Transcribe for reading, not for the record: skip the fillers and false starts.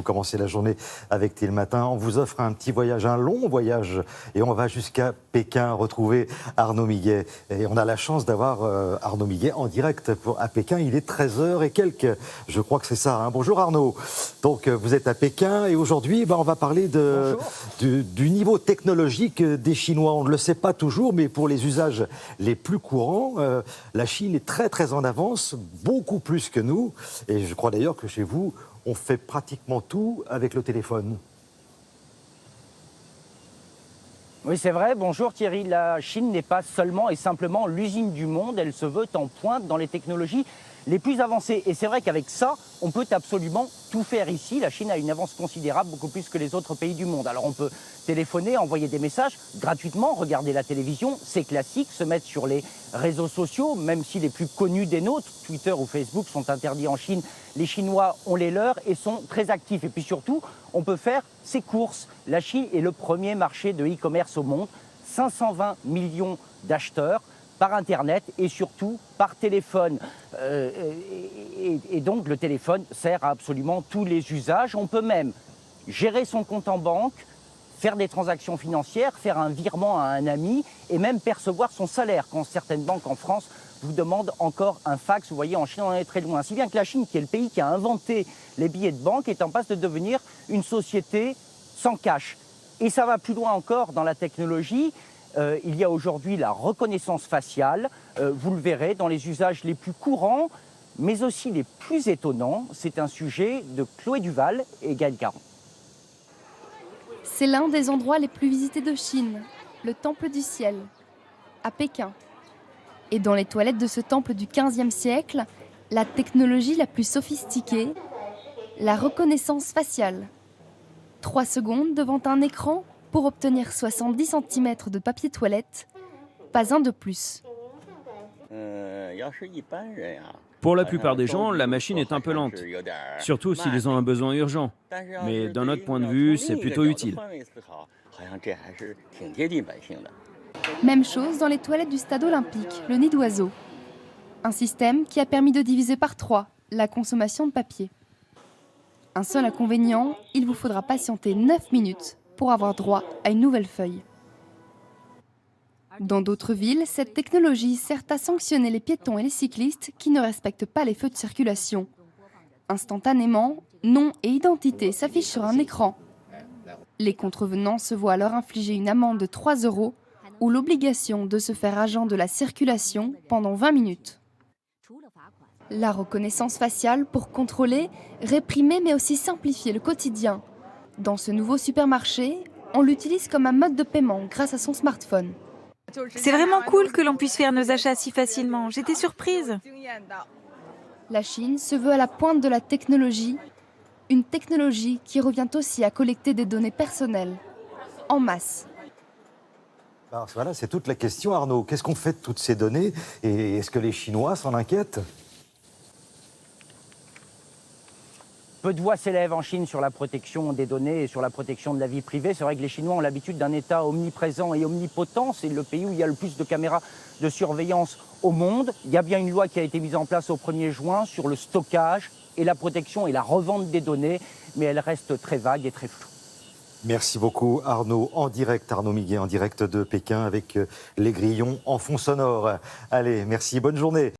commencer la journée avec Télématin. On vous offre un petit voyage, un long voyage, et on va jusqu'à Pékin retrouver Arnaud Miguet. Et on a la chance d'avoir Arnaud Miguet en direct à Pékin. Il est 13h et quelques, je crois que c'est ça. Hein. Bonjour Arnaud. Donc vous êtes à Pékin et aujourd'hui on va parler du niveau technologique des Chinois. On ne le sait pas toujours, mais pour les usages les plus courants, la Chine est très très en avance, beaucoup plus que nous. Et je crois d'ailleurs que chez vous, on fait pratiquement tout avec le téléphone. Oui, c'est vrai. Bonjour Thierry. La Chine n'est pas seulement et simplement l'usine du monde. Elle se veut en pointe dans les technologies les plus avancées. Et c'est vrai qu'avec ça, on peut absolument tout faire ici. La Chine a une avance considérable, beaucoup plus que les autres pays du monde. Alors on peut téléphoner, envoyer des messages gratuitement, regarder la télévision, c'est classique, se mettre sur les réseaux sociaux, même si les plus connus des nôtres, Twitter ou Facebook, sont interdits en Chine. Les Chinois ont les leurs et sont très actifs. Et puis surtout, on peut faire ses courses. La Chine est le premier marché de e-commerce au monde, 520 millions d'acheteurs par Internet et surtout par téléphone. Et donc le téléphone sert à absolument tous les usages. On peut même gérer son compte en banque, faire des transactions financières, faire un virement à un ami et même percevoir son salaire quand certaines banques en France vous demandent encore un fax. Vous voyez, en Chine, on en est très loin. Si bien que la Chine, qui est le pays qui a inventé les billets de banque, est en passe de devenir une société sans cash. Et ça va plus loin encore dans la technologie. Il y a aujourd'hui la reconnaissance faciale, vous le verrez, dans les usages les plus courants, mais aussi les plus étonnants. C'est un sujet de Chloé Duval et Gaël Caron. C'est l'un des endroits les plus visités de Chine, le Temple du Ciel, à Pékin. Et dans les toilettes de ce temple du XVe siècle, la technologie la plus sophistiquée, la reconnaissance faciale. 3 secondes devant un écran pour obtenir 70 cm de papier toilette, pas un de plus. Pour la plupart des gens, la machine est un peu lente, surtout s'ils ont un besoin urgent. Mais d'un autre point de vue, c'est plutôt utile. Même chose dans les toilettes du stade olympique, le nid d'oiseau. Un système qui a permis de diviser par 3 la consommation de papier. Un seul inconvénient, il vous faudra patienter 9 minutes pour avoir droit à une nouvelle feuille. Dans d'autres villes, cette technologie sert à sanctionner les piétons et les cyclistes qui ne respectent pas les feux de circulation. Instantanément, nom et identité s'affichent sur un écran. Les contrevenants se voient alors infliger une amende de 3 € ou l'obligation de se faire agent de la circulation pendant 20 minutes. La reconnaissance faciale pour contrôler, réprimer mais aussi simplifier le quotidien. Dans ce nouveau supermarché, on l'utilise comme un mode de paiement grâce à son smartphone. C'est vraiment cool que l'on puisse faire nos achats si facilement. J'étais surprise. La Chine se veut à la pointe de la technologie, une technologie qui revient aussi à collecter des données personnelles, en masse. Alors, voilà, c'est toute la question, Arnaud. Qu'est-ce qu'on fait de toutes ces données et est-ce que les Chinois s'en inquiètent ? Peu de voix s'élèvent en Chine sur la protection des données et sur la protection de la vie privée. C'est vrai que les Chinois ont l'habitude d'un État omniprésent et omnipotent. C'est le pays où il y a le plus de caméras de surveillance au monde. Il y a bien une loi qui a été mise en place au 1er juin sur le stockage et la protection et la revente des données, mais elle reste très vague et très floue. Merci beaucoup Arnaud, en direct, Arnaud Miguet, en direct de Pékin avec les grillons en fond sonore. Allez, merci, bonne journée.